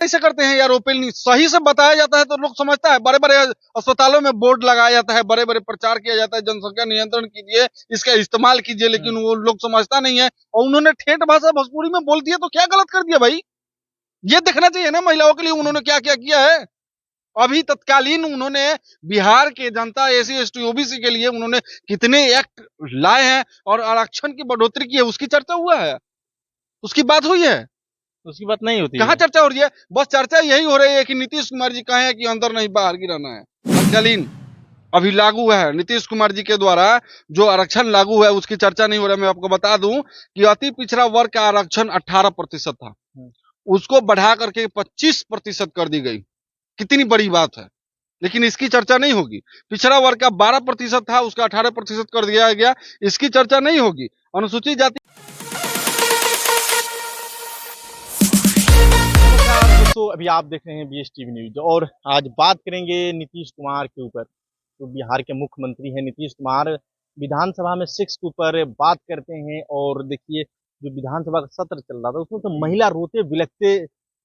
कैसे करते हैं यार? ओपन नहीं सही से बताया जाता है तो लोग समझता है। बड़े बड़े अस्पतालों में बोर्ड लगाया जाता है, बड़े बड़े प्रचार किया जाता है, जनसंख्या नियंत्रण कीजिए, इसका इस्तेमाल कीजिए, लेकिन वो लोग समझता नहीं है। और उन्होंने ठेठ भाषा भोजपुरी में बोल दिया तो क्या गलत कर दिया भाई? ये देखना चाहिए ना महिलाओं के लिए उन्होंने क्या क्या किया है। अभी तत्कालीन उन्होंने बिहार के जनता एसी एसटी ओबीसी के लिए उन्होंने कितने एक्ट लाए हैं और आरक्षण की बढ़ोतरी की है, उसकी चर्चा हुआ है, उसकी बात हुई है? उसकी बात नहीं होती कहाँ है। चर्चा हो रही है? बस चर्चा यही हो रही है कि नीतीश कुमार जी कहे कि अंदर नहीं बाहर गिराना है। तत्कालीन अभी लागू है नीतीश कुमार जी के द्वारा जो आरक्षण लागू है उसकी चर्चा नहीं हो रहा है। मैं आपको बता दूं कि अति पिछड़ा वर्ग का आरक्षण 18% था, उसको बढ़ा करके 25% कर दी गई। कितनी बड़ी बात है, लेकिन इसकी चर्चा नहीं होगी। पिछड़ा वर्ग का 12% था, उसका 18% कर दिया गया, इसकी चर्चा नहीं होगी। अनुसूचित जाति दोस्तों, अभी आप देख रहे हैं BSTV न्यूज और आज बात करेंगे नीतीश कुमार के ऊपर। तो बिहार के मुख्यमंत्री हैं नीतीश कुमार, विधानसभा में 6 के ऊपर बात करते हैं। और देखिए, जो विधानसभा का सत्र चल रहा था उसमें तो महिला रोते बिलखते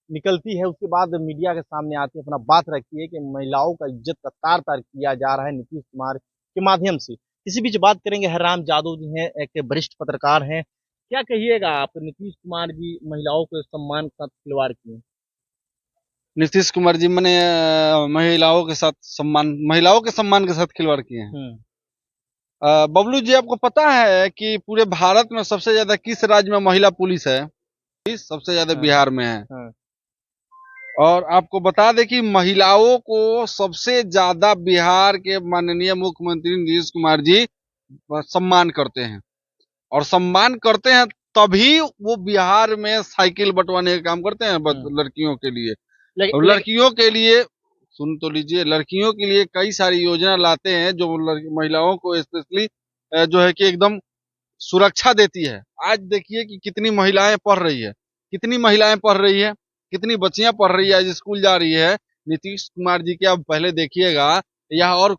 निकलती है, उसके बाद मीडिया के सामने आती है, अपना बात रखती है कि महिलाओं का इज्जत का तार तार किया जा रहा है नीतीश कुमार के माध्यम से। इसी बीच बात करेंगे हरराम जादव जी हैं, एक वरिष्ठ पत्रकार हैं। क्या कहिएगा आप, नीतीश कुमार जी महिलाओं को सम्मान के साथ खिलवाड़ किए? नीतीश कुमार जी मैंने महिलाओं के सम्मान के साथ खिलवाड़ किए हैं। बबलू जी, आपको पता है कि पूरे भारत में सबसे ज्यादा किस राज्य में महिला पुलिस है? सबसे ज्यादा हाँ, बिहार में है। हाँ, और आपको बता दें कि महिलाओं को सबसे ज्यादा बिहार के माननीय मुख्यमंत्री नीतीश कुमार जी सम्मान करते हैं। और सम्मान करते हैं तभी वो बिहार में साइकिल बंटवाने का काम करते हैं लड़कियों के लिए। और लड़कियों के लिए सुन तो लीजिए, लड़कियों के लिए कई सारी योजना लाते हैं जो महिलाओं को स्पेशली जो है कि एकदम सुरक्षा देती है। आज देखिए कि कितनी महिलाएं पढ़ रही है, कितनी महिलाएं पढ़ रही है, कितनी बच्चियां पढ़ रही है, आज स्कूल जा रही है। नीतीश कुमार जी के आप पहले देखिएगा या और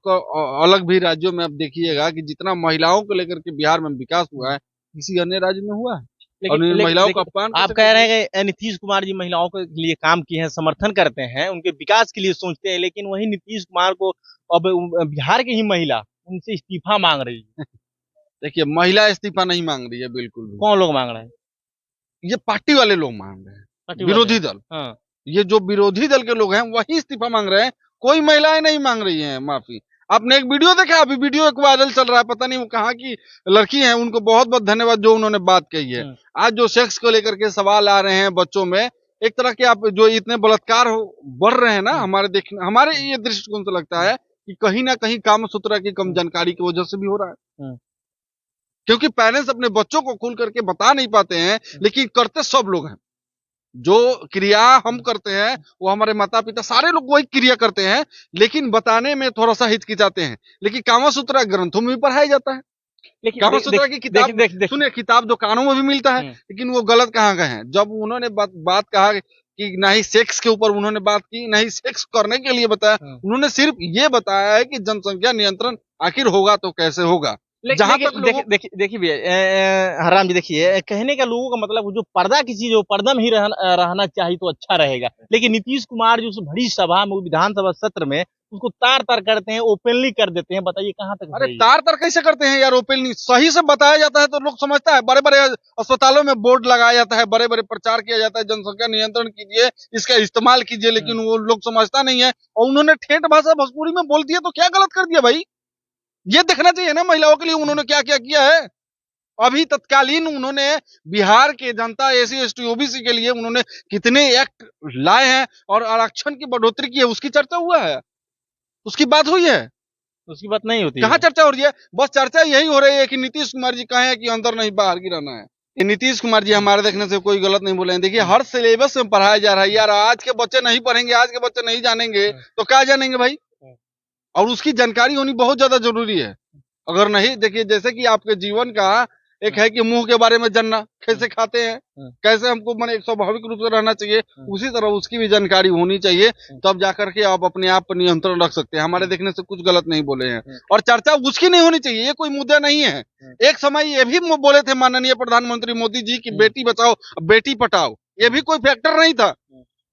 अलग भी राज्यों में आप देखिएगा कि जितना महिलाओं को लेकर के बिहार में विकास हुआ है किसी अन्य राज्य में हुआ है। और महिलाओं का अपमान आप कह रहे हैं कि नीतीश कुमार जी महिलाओं के लिए काम किए हैं, समर्थन करते हैं, उनके विकास के लिए सोचते हैं, लेकिन वही नीतीश कुमार को अब बिहार की ही महिला उनसे इस्तीफा मांग रही है। देखिए, महिला इस्तीफा नहीं मांग रही है बिल्कुल भी। कौन लोग मांग रहे हैं? ये पार्टी वाले लोग मांग रहे हैं, विरोधी दल। हाँ। ये जो विरोधी दल के लोग हैं वही इस्तीफा मांग रहे हैं, कोई महिलाएं नहीं मांग रही हैं माफी। आपने एक वीडियो देखा, अभी वीडियो एक वायरल चल रहा है, पता नहीं वो कहाँ की लड़की है, उनको बहुत बहुत धन्यवाद जो उन्होंने बात कही है। आज जो सेक्स को लेकर के सवाल आ रहे हैं बच्चों में, एक तरह के आप जो इतने बलात्कार बढ़ रहे हैं ना, हमारे ये दृष्टिकोण से लगता है कि कहीं ना कहीं कामसूत्रा की कम जानकारी की वजह से भी हो रहा है। क्योंकि पेरेंट्स अपने बच्चों को खुल करके बता नहीं पाते हैं, लेकिन करते सब लोग हैं। जो क्रिया हम करते हैं वो हमारे माता पिता सारे लोग वही क्रिया करते हैं, लेकिन बताने में थोड़ा सा हिचकिचाते हैं। लेकिन कामसूत्रा ग्रंथों में भी पढ़ाया जाता है। कामसूत्रा की किताब सुनिए, किताब दुकानों में भी मिलता है, लेकिन वो गलत कहाँ गए हैं। जब उन्होंने बात कहा कि ना ही सेक्स के ऊपर उन्होंने बात की, ना ही सेक्स करने के लिए बताया, उन्होंने सिर्फ ये बताया है कि जनसंख्या नियंत्रण आखिर होगा तो कैसे होगा। जहां तक देखिए भैया, हराम जी, देखिए, कहने का लोगों का मतलब जो पर्दा की चीज हो, पर्दा में ही रहना चाहिए तो अच्छा रहेगा। लेकिन नीतीश कुमार जो उस बड़ी सभा में, विधानसभा सत्र में उसको तार तार करते हैं, ओपनली कर देते हैं। बताइए कहाँ तक? अरे तार तार कैसे करते हैं यार? ओपनली सही से बताया जाता है तो लोग समझता है। बड़े बड़े अस्पतालों में बोर्ड लगाया जाता है, बड़े बड़े प्रचार किया जाता है, जनसंख्या नियंत्रण कीजिए, इसका इस्तेमाल कीजिए, लेकिन वो लोग समझता नहीं है। और उन्होंने ठेठ भाषा भोजपुरी में बोल दिया तो क्या गलत कर दिया भाई? ये देखना चाहिए ना महिलाओं के लिए उन्होंने क्या क्या किया है। अभी तत्कालीन उन्होंने बिहार के जनता एसी एसटी ओबीसी के लिए उन्होंने कितने एक्ट लाए हैं और आरक्षण की बढ़ोतरी की है, उसकी चर्चा हुआ है, उसकी बात हुई है? उसकी बात नहीं होती कहाँ चर्चा हो रही है? बस चर्चा यही हो रही है कि नीतीश कुमार जी कहे कि अंदर नहीं बाहर गिराना है। नीतीश कुमार जी हमारे देखने से कोई गलत नहीं बोले हैं। देखिए, हर सिलेबस में पढ़ाया जा रहा है यार। आज के बच्चे नहीं पढ़ेंगे, आज के बच्चे नहीं जानेंगे तो क्या जानेंगे भाई? और उसकी जानकारी होनी बहुत ज्यादा जरूरी है। अगर नहीं, देखिए, जैसे कि आपके जीवन का एक है कि मुंह के बारे में जानना, कैसे खाते हैं, कैसे हमको माने एक स्वाभाविक रूप से रहना चाहिए, उसी तरह उसकी भी जानकारी होनी चाहिए, तब जाकर के आप अपने आप पर नियंत्रण रख सकते हैं। हमारे देखने से कुछ गलत नहीं बोले हैं और चर्चा उसकी नहीं होनी चाहिए, ये कोई मुद्दा नहीं है। एक समय ये भी बोले थे माननीय प्रधानमंत्री मोदी जी की बेटी बचाओ बेटी पटाओ, ये भी कोई फैक्टर नहीं था।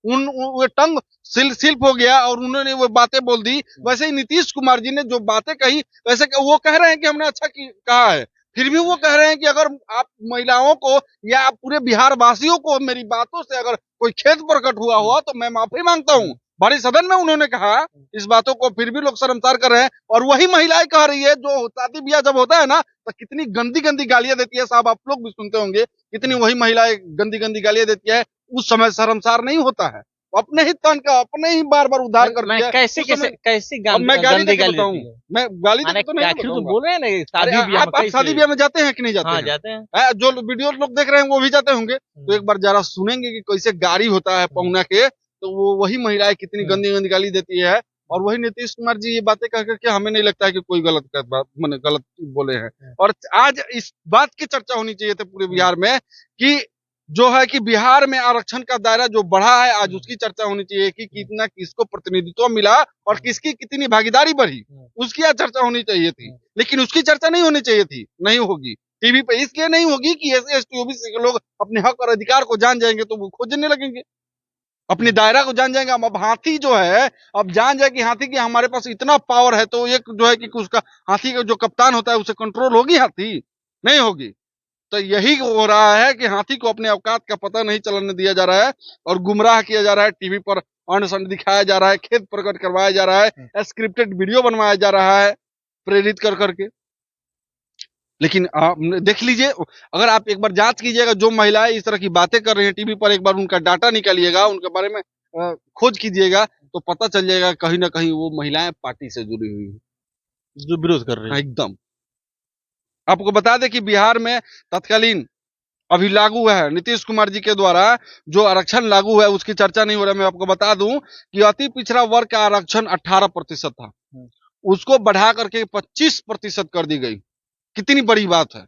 वो टंग शिल्प हो गया और उन्होंने वो बातें बोल दी। वैसे ही नीतीश कुमार जी ने जो बातें कही, वैसे वो कह रहे हैं कि हमने अच्छा कहा है, फिर भी वो कह रहे हैं कि अगर आप महिलाओं को या आप पूरे बिहार वासियों को मेरी बातों से अगर कोई खेद प्रकट हुआ तो मैं माफी मांगता हूँ। बड़े सदन में उन्होंने कहा इस बातों को, फिर भी लोग शर्मसार कर रहे हैं। और वही महिलाएं कह रही है, जो शादी ब्याह जब होता है ना तो कितनी गंदी गंदी गालियां देती है, साहब आप लोग भी सुनते होंगे, कितनी वही महिलाएं गंदी गंदी गालियां देती है। उस समय शर्मसार नहीं होता है, अपने ही तन का अपने ही बार बार उद्धार करती है। कैसी अब मैं गाली गंदी देके गाली बताऊं, देती है? मैं गाली माने देके तो नहीं आखिर तो बताऊंगा। बोल रहे हैं ना अरे शादी ब्याह में आप शादी ब्याह में जाते हैं कि नहीं जाते हाँ हैं? जाते हैं। जो वीडियो लोग देख रहे हैं वो भी जाते होंगे, तो एक बार जरा सुनेंगे कि कैसे गाड़ी होता है पहुना के, तो वो वही महिलाएं कितनी गंदी गंदी गाली देती है। और वही नीतीश कुमार जी ये बातें कह करके हमें नहीं लगता है कि कोई बात मैंने गलत बोले हैं। और आज इस बात की चर्चा होनी चाहिए थी पूरे बिहार में कि जो है कि बिहार में आरक्षण का दायरा जो बढ़ा है, आज उसकी चर्चा होनी चाहिए कि कितना किसको प्रतिनिधित्व मिला और किसकी कितनी भागीदारी बढ़ी, उसकी आज चर्चा होनी चाहिए थी। लेकिन उसकी चर्चा नहीं होनी चाहिए थी, नहीं होगी टीवी पे, इसलिए नहीं होगी कि एससी एसटी ओबीसी के लोग अपने हक और अधिकार को जान जाएंगे तो वो खोजने लगेंगे, अपने दायरा को जान जाएंगे। अब हाथी जो है, अब जान जाए कि हाथी की हमारे पास इतना पावर है, तो एक जो है कि उसका हाथी का जो कप्तान होता है उसे कंट्रोल होगी हाथी? नहीं होगी। तो यही हो रहा है कि हाथी को अपने औकात का पता नहीं चलने दिया जा रहा है और गुमराह किया जा रहा है, टीवी पर अनशन दिखाया जा रहा है, खेद प्रकट करवाया जा रहा है, स्क्रिप्टेड वीडियो बनवाया जा रहा है प्रेरित कर करके। लेकिन आप देख लीजिए, अगर आप एक बार जांच कीजिएगा, जो महिलाएं इस तरह की बातें कर रही हैं टीवी पर, एक बार उनका डाटा निकालिएगा, उनके बारे में खोज कीजिएगा, तो पता चल जाएगा कहीं ना कहीं वो महिलाएं पार्टी से जुड़ी हुई हैं, जो विरोध कर रही है। एकदम। आपको बता दें कि बिहार में तत्कालीन अभी लागू है नीतीश कुमार जी के द्वारा जो आरक्षण लागू है, उसकी चर्चा नहीं हो रहा है। मैं आपको बता दूं कि अति पिछड़ा वर्ग का आरक्षण 18% था, उसको बढ़ा करके 25% कर दी गई। कितनी बड़ी बात है,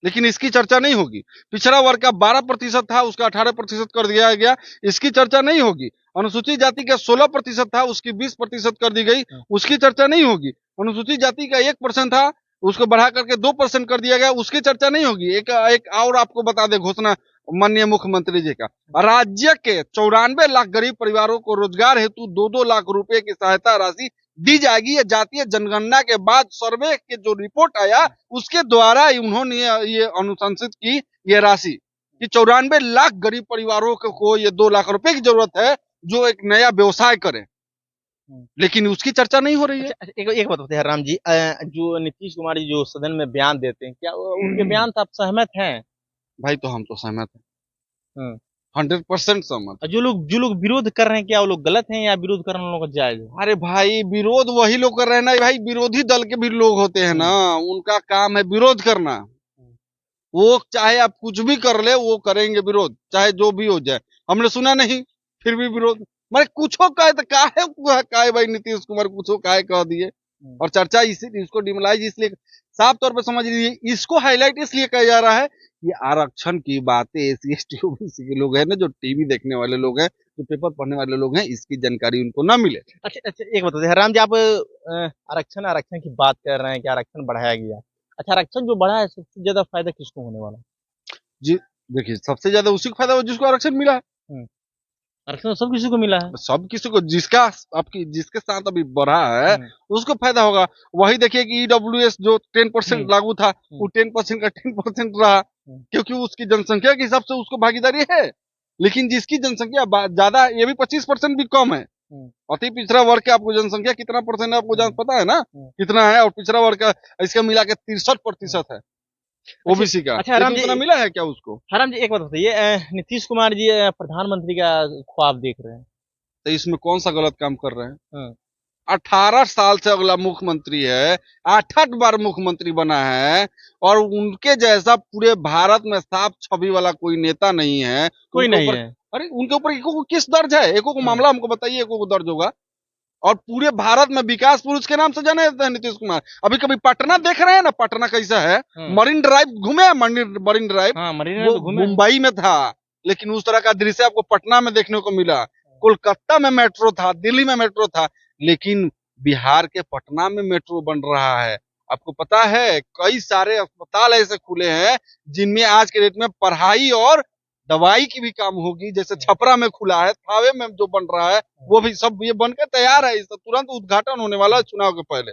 लेकिन इसकी चर्चा नहीं होगी। पिछड़ा वर्ग का 12% था, उसका 18% कर दिया गया, इसकी चर्चा नहीं होगी। अनुसूचित जाति का 16% था, उसकी 20% कर दी गई, उसकी चर्चा नहीं होगी। अनुसूचित जाति का 1% था, उसको बढ़ा करके 2% कर दिया गया, उसकी चर्चा नहीं होगी। एक और आपको बता दे घोषणा माननीय मुख्यमंत्री जी का, राज्य के 94 लाख गरीब परिवारों को रोजगार हेतु 2-2 लाख रुपए की सहायता राशि दी जाएगी। ये जातीय जनगणना के बाद सर्वे के जो रिपोर्ट आया उसके द्वारा उन्होंने ये अनुशंसित की ये राशि कि 94 लाख गरीब परिवारों को ये 2 लाख रुपए की जरूरत है जो एक नया व्यवसाय करें, लेकिन उसकी चर्चा नहीं हो रही है। अच्छा, एक बात बताइए राम जी, जो नीतीश कुमार जी जो सदन में बयान देते हैं, क्या उनके बयान से आप सहमत हैं? भाई तो हम तो सहमत हैं, हम्म। 100% सहमत। और जो लोग विरोध कर रहे हैं, क्या वो लोग गलत हैं या विरोध करना उन लोगों का जायज है? अरे भाई विरोध वही लोग कर रहे हैं ना भाई, विरोधी दल के भी लोग होते हैं ना, उनका काम है विरोध करना। वो चाहे आप कुछ भी कर ले, वो करेंगे विरोध, चाहे जो भी हो जाए। हमने सुना नहीं, फिर भी विरोध। मैं कुछो कहे तो काहे भाई नीतीश कुमार कुछो काहे कह दिए। और चर्चा इसको डिमोलाइज इसलिए, साफ तौर पे समझ लीजिए, इसको हाईलाइट इसलिए किया जा रहा है ये आरक्षण की बातें एससी एसटी ओबीसी के लोग हैं ना, जो टीवी देखने वाले लोग हैं, जो पेपर पढ़ने वाले लोग हैं, इसकी जानकारी उनको ना मिले। अच्छा अच्छा, एक बात बताइए राम जी, आप आरक्षण आरक्षण की बात कर रहे हैं कि आरक्षण बढ़ाया गया। अच्छा, आरक्षण जो बढ़ा है सबसे ज्यादा फायदा किसको होने वाला जी देखिए, सबसे ज्यादा उसी को फायदा हो जिसको आरक्षण मिला है। है? आरक्षण तो सब किसी को मिला है। सब किसी को, जिसके साथ अभी बढ़ा है उसको फायदा होगा। वही देखिए कि ईडब्ल्यूएस जो 10% लागू था, वो 10% का 10% रहा, क्योंकि उसकी जनसंख्या के हिसाब से उसको भागीदारी है। लेकिन जिसकी जनसंख्या ज्यादा, ये भी 25% भी कम है। अति पिछड़ा वर्ग के आपको जनसंख्या कितना परसेंट है आपको पता है ना, कितना है? और पिछड़ा वर्ग का इसका मिला के 63% है ओबीसी का। अच्छा राम जी, उतना मिला है क्या उसको? राम जी एक बात बताइए, नीतीश कुमार जी प्रधानमंत्री का ख्वाब देख रहे हैं, तो इसमें कौन सा गलत काम कर रहे हैं? 18 साल से अगला मुख्यमंत्री है, 8-8 बार मुख्यमंत्री बना है, और उनके जैसा पूरे भारत में साफ छवि वाला कोई नेता नहीं है। कोई नहीं है। अरे उनके ऊपर एको को किस दर्ज है? एको को मामला हमको बताइए, एको को दर्ज होगा? और पूरे भारत में विकास पुरुष के नाम से जाने जाते हैं नीतीश कुमार। अभी कभी पटना देख रहे हैं ना, पटना कैसा है? मरीन ड्राइव घूमे? मरीन ड्राइव वो मुंबई में था, लेकिन उस तरह का दृश्य आपको पटना में देखने को मिला। कोलकाता में मेट्रो था, दिल्ली में मेट्रो था, लेकिन बिहार के पटना में मेट्रो बन रहा है। आपको पता है कई सारे अस्पताल ऐसे खुले हैं जिनमें आज के डेट में पढ़ाई और दवाई की भी काम होगी, जैसे छपरा में खुला है, थावे में जो बन रहा है वो भी सब ये बनकर तैयार है, इसका तुरंत उद्घाटन होने वाला है चुनाव के पहले।